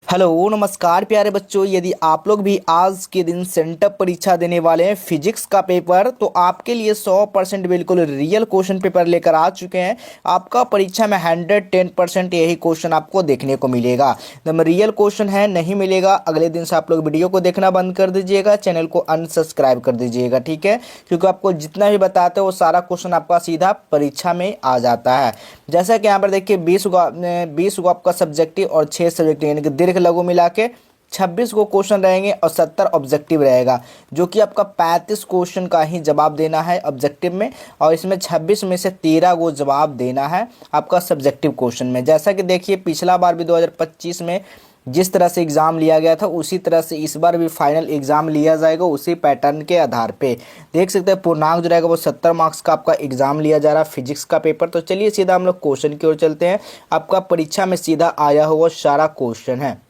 Hello नमस्कार प्यारे बच्चों। यदि आप लोग भी आज के दिन सेंटअप परीक्षा देने वाले हैं फिजिक्स का पेपर, तो आपके लिए 100% बिल्कुल रियल क्वेश्चन पेपर लेकर आ चुके हैं। आपका परीक्षा में 110% यही क्वेश्चन आपको देखने को मिलेगा। एकदम रियल क्वेश्चन है, नहीं मिलेगा अगले दिन से आप लोग वीडियो को देखना बंद कर दीजिएगा, चैनल को अनसब्सक्राइब कर दीजिएगा, ठीक है। क्योंकि आपको जितना भी बताते हैं वो सारा क्वेश्चन आपका सीधा परीक्षा में आ जाता है। जैसा कि यहाँ पर देखिए 20 को आपका सब्जेक्टिव और 6 सब्जेक्टिव यानी कि दीर्घ लघु मिला के 26 को क्वेश्चन रहेंगे और 70 ऑब्जेक्टिव रहेगा, जो कि आपका 35 क्वेश्चन का ही जवाब देना है ऑब्जेक्टिव में, और इसमें 26 में से 13 को जवाब देना है आपका सब्जेक्टिव क्वेश्चन में। जैसा कि देखिए पिछला बार भी 2025 में जिस तरह से एग्ज़ाम लिया गया था उसी तरह से इस बार भी फाइनल एग्ज़ाम लिया जाएगा, उसी पैटर्न के आधार पे। देख सकते हैं पूर्णांक जो रहेगा वो 70 मार्क्स का आपका एग्ज़ाम लिया जा रहा है फिजिक्स का पेपर। तो चलिए सीधा हम लोग क्वेश्चन की ओर चलते हैं। आपका परीक्षा में सीधा आया हुआ सारा क्वेश्चन है।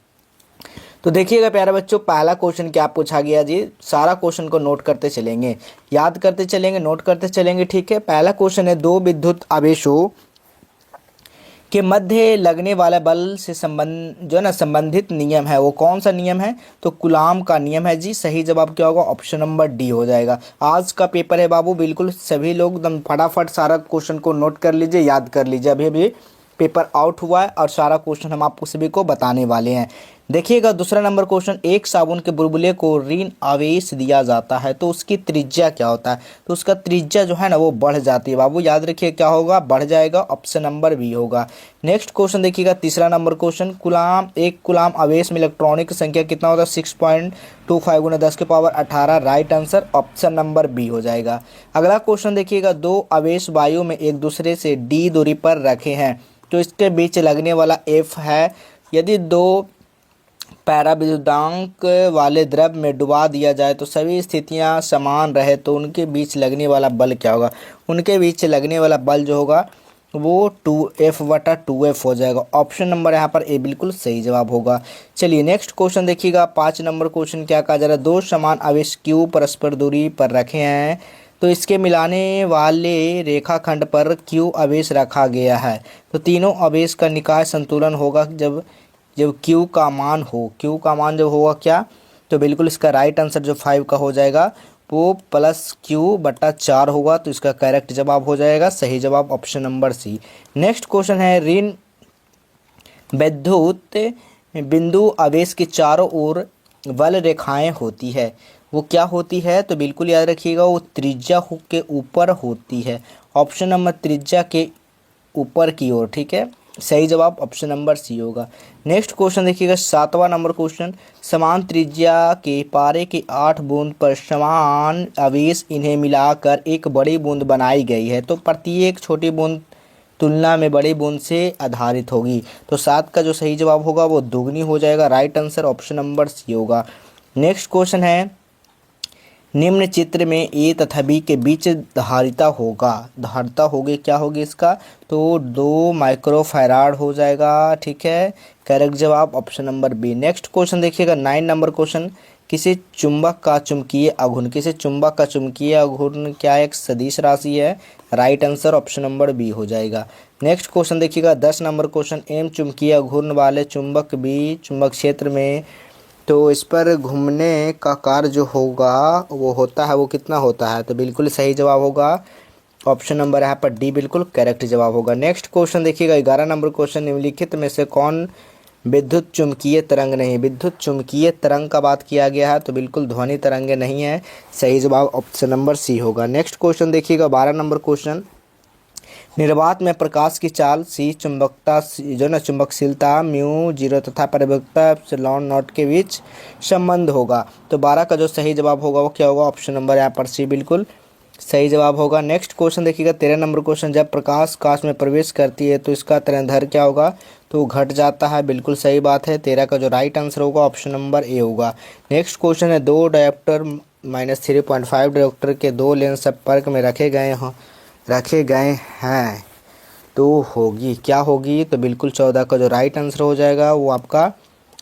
तो देखिएगा प्यारे बच्चों, पहला क्वेश्चन क्या पूछा गया जी। सारा क्वेश्चन को नोट करते चलेंगे, याद करते चलेंगे, नोट करते चलेंगे, ठीक है। पहला क्वेश्चन है, दो विद्युत आवेशों के मध्य लगने वाला बल से संबंधित नियम है, वो कौन सा नियम है? तो कूलॉम का नियम है जी। सही जवाब क्या होगा? ऑप्शन नंबर डी हो जाएगा। आज का पेपर है बाबू, बिल्कुल सभी लोग एकदम फटाफट सारा क्वेश्चन को नोट कर लीजिए, याद कर लीजिए। अभी अभी पेपर आउट हुआ है और सारा क्वेश्चन हम आपको सभी को बताने वाले हैं। देखिएगा दूसरा नंबर क्वेश्चन, एक साबुन के बुलबुले को ऋण आवेश दिया जाता है तो उसकी त्रिज्या क्या होता है? तो उसका त्रिज्या जो है ना वो बढ़ जाती है बाबू, याद रखिए क्या होगा? बढ़ जाएगा। ऑप्शन नंबर बी होगा। नेक्स्ट क्वेश्चन देखिएगा तीसरा नंबर क्वेश्चन, एक कुलाम आवेश में इलेक्ट्रॉनिक संख्या कितना होता है? 6.25 गुना 10 के power 18। Right answer option number B हो जाएगा। अगला क्वेश्चन देखिएगा, दो आवेश वायु में एक दूसरे से डी दूरी पर रखे हैं तो इसके बीच लगने वाला एफ है। यदि दो पैराविद्युतांक वाले द्रव में डुबा दिया जाए तो सभी स्थितियां समान रहे तो उनके बीच लगने वाला बल क्या होगा? उनके बीच लगने वाला बल जो होगा वो 2F/2F हो जाएगा। ऑप्शन नंबर यहाँ पर ए बिल्कुल सही जवाब होगा। चलिए नेक्स्ट क्वेश्चन देखिएगा, 5 नंबर क्वेश्चन क्या कहा जा रहा है, दो समान आवेश क्यू परस्पर दूरी पर रखे हैं तो इसके मिलाने वाले रेखाखंड पर क्यू आवेश रखा गया है तो तीनों आवेश का निकाय संतुलन होगा जब जब Q का मान हो। Q का मान जब होगा क्या? तो बिल्कुल इसका राइट आंसर जो 5 का हो जाएगा वो +Q/4 होगा, तो इसका करेक्ट जवाब हो जाएगा सही जवाब option number C. Next question है, ऋण विद्युत बिंदु आवेश के चारों ओर बल रेखाएं होती है, वो क्या होती है? तो बिल्कुल याद रखिएगा वो त्रिज्या के ऊपर होती है। ऑप्शन नंबर त्रिज्या के ऊपर की ओर, ठीक है। सही जवाब ऑप्शन नंबर सी होगा। नेक्स्ट क्वेश्चन देखिएगा 7वां नंबर क्वेश्चन, समान त्रिज्या के पारे के 8 बूंद पर समान आवेश इन्हें मिलाकर एक बड़ी बूंद बनाई गई है तो प्रत्येक छोटी बूंद तुलना में बड़ी बूंद से आधारित होगी। तो 7 का जो सही जवाब होगा वो दुगनी हो जाएगा। Right answer option number C होगा। नेक्स्ट क्वेश्चन है, निम्न चित्र में ए तथा बी के बीच धारिता होगी, क्या होगी इसका? तो 2 माइक्रोफैराड हो जाएगा, ठीक है। करेक्ट जवाब option number B. Next question देखिएगा 9 नंबर क्वेश्चन, किसी चुंबक का चुंबकीय आघूर्ण क्या एक सदिश राशि है? Right answer option number B हो जाएगा। नेक्स्ट क्वेश्चन देखिएगा 10 नंबर क्वेश्चन, एम चुंबकीय आघूर्ण वाले चुंबक बी चुंबक क्षेत्र में तो इस पर घूमने का कार्य जो होगा वो होता है, वो कितना होता है? तो बिल्कुल सही जवाब होगा ऑप्शन नंबर यहाँ पर डी बिल्कुल करेक्ट जवाब होगा। नेक्स्ट क्वेश्चन देखिएगा 11 नंबर क्वेश्चन, निम्नलिखित में से कौन विद्युत चुम्बकीय तरंग नहीं? विद्युत चुम्बकीय तरंग का बात किया गया है तो बिल्कुल ध्वनि तरंगे नहीं है। सही जवाब ऑप्शन नंबर सी होगा। नेक्स्ट क्वेश्चन देखिएगा 12 नंबर क्वेश्चन, निर्वात में प्रकाश की चाल सी चुंबकता चुंबकशीलता μ0 तथा परिवेक्ता ε0 के बीच संबंध होगा। तो 12 का जो सही जवाब होगा वो क्या होगा? ऑप्शन नंबर यहाँ पर सी बिल्कुल सही जवाब होगा। नेक्स्ट क्वेश्चन देखिएगा 13 नंबर क्वेश्चन, जब प्रकाश कांच में प्रवेश करती है तो इसका तरंगदैर्घ्य क्या होगा? तो घट जाता है, बिल्कुल सही बात है। 13 का जो राइट आंसर होगा ऑप्शन नंबर ए होगा। नेक्स्ट क्वेश्चन है, दो डायोप्टर -3.5 डायोप्टर के दो लेंस संपर्क में रखे गए हैं तो होगी क्या होगी? तो बिल्कुल 14 का जो राइट आंसर हो जाएगा वो आपका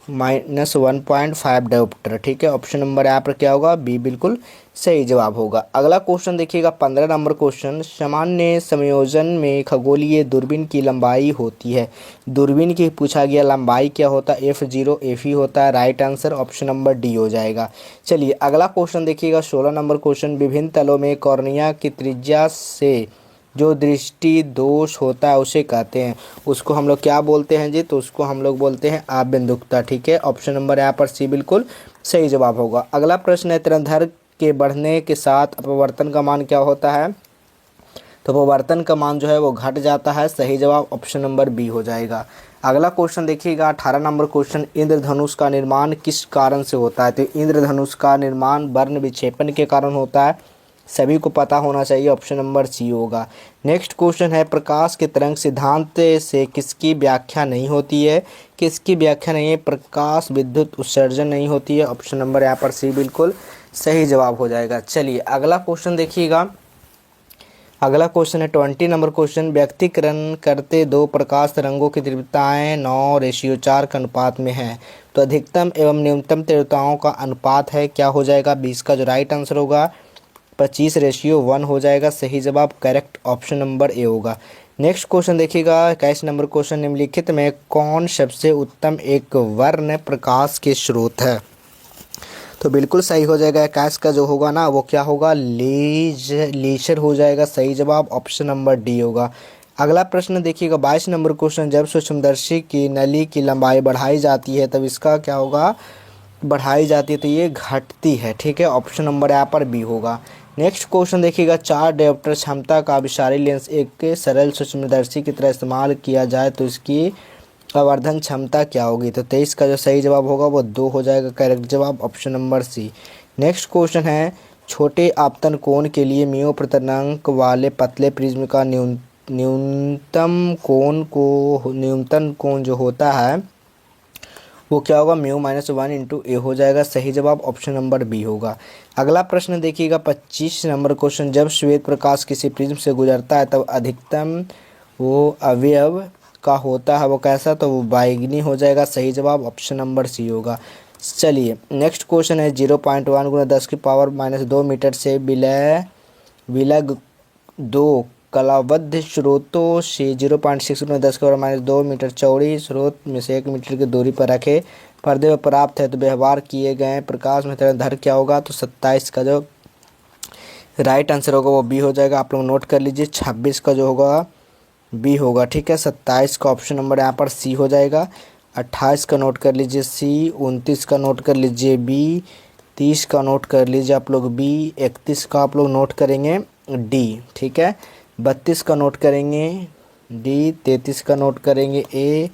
-1.5 डायोप्टर। ठीक है, ऑप्शन नंबर यहाँ पर क्या होगा, बी बिल्कुल सही जवाब होगा। अगला क्वेश्चन देखिएगा 15 नंबर क्वेश्चन, सामान्य संयोजन में खगोलीय दूरबीन की लंबाई होती है। दूरबीन की पूछा गया लंबाई क्या होता है, f0 f होता है। Right answer option number D हो जाएगा। चलिए अगला क्वेश्चन देखिएगा 16 नंबर क्वेश्चन, विभिन्न तलों में कॉर्निया की त्रिज्या से जो दृष्टि दोष होता है उसे कहते हैं, उसको हम लोग क्या बोलते हैं जी, तो उसको हम लोग बोलते हैं आबिंदुकता। ठीक है, ऑप्शन नंबर यहाँ पर सी बिल्कुल सही जवाब होगा। अगला प्रश्न है, तरंगदैर्घ्य के बढ़ने के साथ अपवर्तन का मान क्या होता है, तो अपवर्तन का मान जो है वो घट जाता है। सही जवाब ऑप्शन नंबर बी हो जाएगा। अगला क्वेश्चन देखिएगा 18 नंबर क्वेश्चन, इंद्रधनुष का निर्माण किस कारण से होता है, तो इंद्रधनुष का निर्माण वर्ण विक्षेपण के कारण होता है। सभी को पता होना चाहिए, ऑप्शन नंबर सी होगा। नेक्स्ट क्वेश्चन है, प्रकाश के तरंग सिद्धांत से किसकी व्याख्या नहीं होती है, किसकी व्याख्या नहीं है, प्रकाश विद्युत उत्सर्जन नहीं होती है। ऑप्शन नंबर यहाँ पर सी बिल्कुल सही जवाब हो जाएगा। चलिए अगला क्वेश्चन देखिएगा, अगला क्वेश्चन है 20 नंबर क्वेश्चन, व्यक्तिकरण करते दो प्रकाश तरंगों की तीव्रताएं 9:4 के अनुपात में है, तो अधिकतम एवं न्यूनतम तीव्रताओं का अनुपात है, क्या हो जाएगा, 20 का जो राइट आंसर होगा 25:1 हो जाएगा। सही जवाब करेक्ट ऑप्शन नंबर ए होगा। नेक्स्ट क्वेश्चन देखिएगा 21 नंबर क्वेश्चन, निम्नलिखित में कौन सबसे उत्तम एक वर्ण प्रकाश के स्रोत है, तो बिल्कुल सही हो जाएगा। 21 का जो होगा ना वो क्या होगा, लेजर हो जाएगा। सही जवाब ऑप्शन नंबर डी होगा। अगला प्रश्न देखिएगा 22 नंबर क्वेश्चन, जब सूक्ष्मदर्शी की नली की लंबाई बढ़ाई जाती है तब इसका क्या होगा, बढ़ाई जाती है तो ये घटती है। ठीक है, ऑप्शन नंबर यहाँ पर बी होगा। नेक्स्ट क्वेश्चन देखिएगा 4 डायोप्टर क्षमता का अभिसारी लेंस एक सरल सूक्ष्मदर्शी की तरह इस्तेमाल किया जाए तो इसकी आवर्धन क्षमता क्या होगी, तो 23 का जो सही जवाब होगा वो 2 हो जाएगा। करेक्ट जवाब option number C. Next question है, छोटे आपतन कोण के लिए म्यू प्रतिरंक वाले पतले प्रिज्म का न्यूनतम कोण जो होता है वो क्या होगा, μ-1 × a हो जाएगा। सही जवाब ऑप्शन नंबर बी होगा। अगला प्रश्न देखिएगा 25 नंबर क्वेश्चन, जब श्वेत प्रकाश किसी प्रिज्म से गुजरता है तब अधिकतम वो अवयव का होता है वो कैसा, तो वो बैंगनी हो जाएगा। सही जवाब ऑप्शन नंबर सी होगा। चलिए नेक्स्ट क्वेश्चन है, 0.1 × 10⁻² मीटर से विलग दो कलाबद्ध स्रोतों से 0.6 × 10⁻² मीटर चौड़ी स्रोत में से 1 मीटर की दूरी पर रखे पर्दे पर प्राप्त है तो व्यवहार किए गए प्रकाश में तरंगदैर्घ्य क्या होगा, तो 27 का जो राइट आंसर होगा वो बी हो जाएगा। आप लोग नोट कर लीजिए, 26 का जो होगा बी होगा। ठीक है, 27 का ऑप्शन नंबर यहाँ पर सी हो जाएगा। 28 का नोट कर लीजिए सी, 29 का नोट कर लीजिए बी, 30 का नोट कर लीजिए आप लोग बी, 31 का आप लोग नोट करेंगे डी। ठीक है, 32 का नोट करेंगे डी, 33 का नोट करेंगे ए,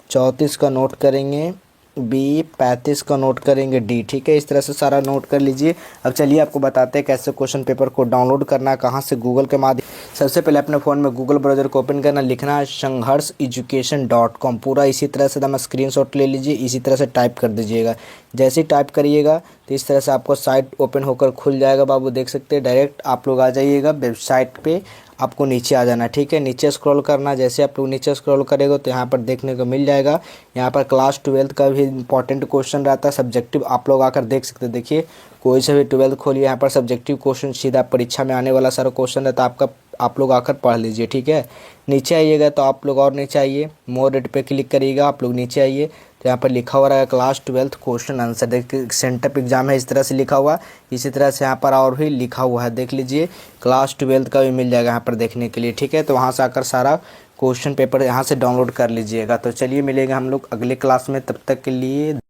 34 का नोट करेंगे बी, 35 का नोट करेंगे डी। ठीक है, इस तरह से सारा नोट कर लीजिए। अब चलिए आपको बताते हैं कैसे क्वेश्चन पेपर को डाउनलोड करना है, कहाँ से, गूगल के माध्यम। सबसे पहले अपने फ़ोन में गूगल ब्राउज़र को ओपन करना, लिखना है संघर्षeducation.com, पूरा इसी तरह से एकदम स्क्रीनशॉट ले लीजिए, इसी तरह से टाइप कर दीजिएगा। जैसे ही टाइप करिएगा तो इस तरह से आपको साइट ओपन होकर खुल जाएगा। बाबू देख सकते हैं, डायरेक्ट आप लोग आ जाइएगा वेबसाइट पे, आपको नीचे आ जाना। ठीक है, नीचे स्क्रॉल करना, जैसे आप लोग नीचे स्क्रॉल करेंगे तो यहाँ पर देखने को मिल जाएगा। यहाँ पर क्लास 12 का भी इंपॉर्टेंट क्वेश्चन रहता है, सब्जेक्टिव आप लोग आकर देख सकते हैं। देखिए कोई से भी 12 खोलिए, यहाँ पर सब्जेक्टिव क्वेश्चन सीधा परीक्षा में आने वाला सारा क्वेश्चन रहता है आपका, आप लोग आकर पढ़ लीजिए। ठीक है, नीचे आइएगा तो आप लोग और नीचे आइए, मोर रेट पे क्लिक करिएगा, आप लोग नीचे आइए तो यहाँ पर लिखा हुआ रहेगा क्लास 12 क्वेश्चन आंसर। देखिए सेंटअप एग्जाम है, इस तरह से लिखा हुआ, इसी तरह से यहाँ पर और भी लिखा हुआ है, देख लीजिए। क्लास 12 का भी मिल जाएगा यहाँ पर देखने के लिए। ठीक है, तो वहाँ से आकर सारा क्वेश्चन पेपर यहाँ से डाउनलोड कर लीजिएगा। तो चलिए मिलेंगे हम लोग अगले क्लास में, तब तक के लिए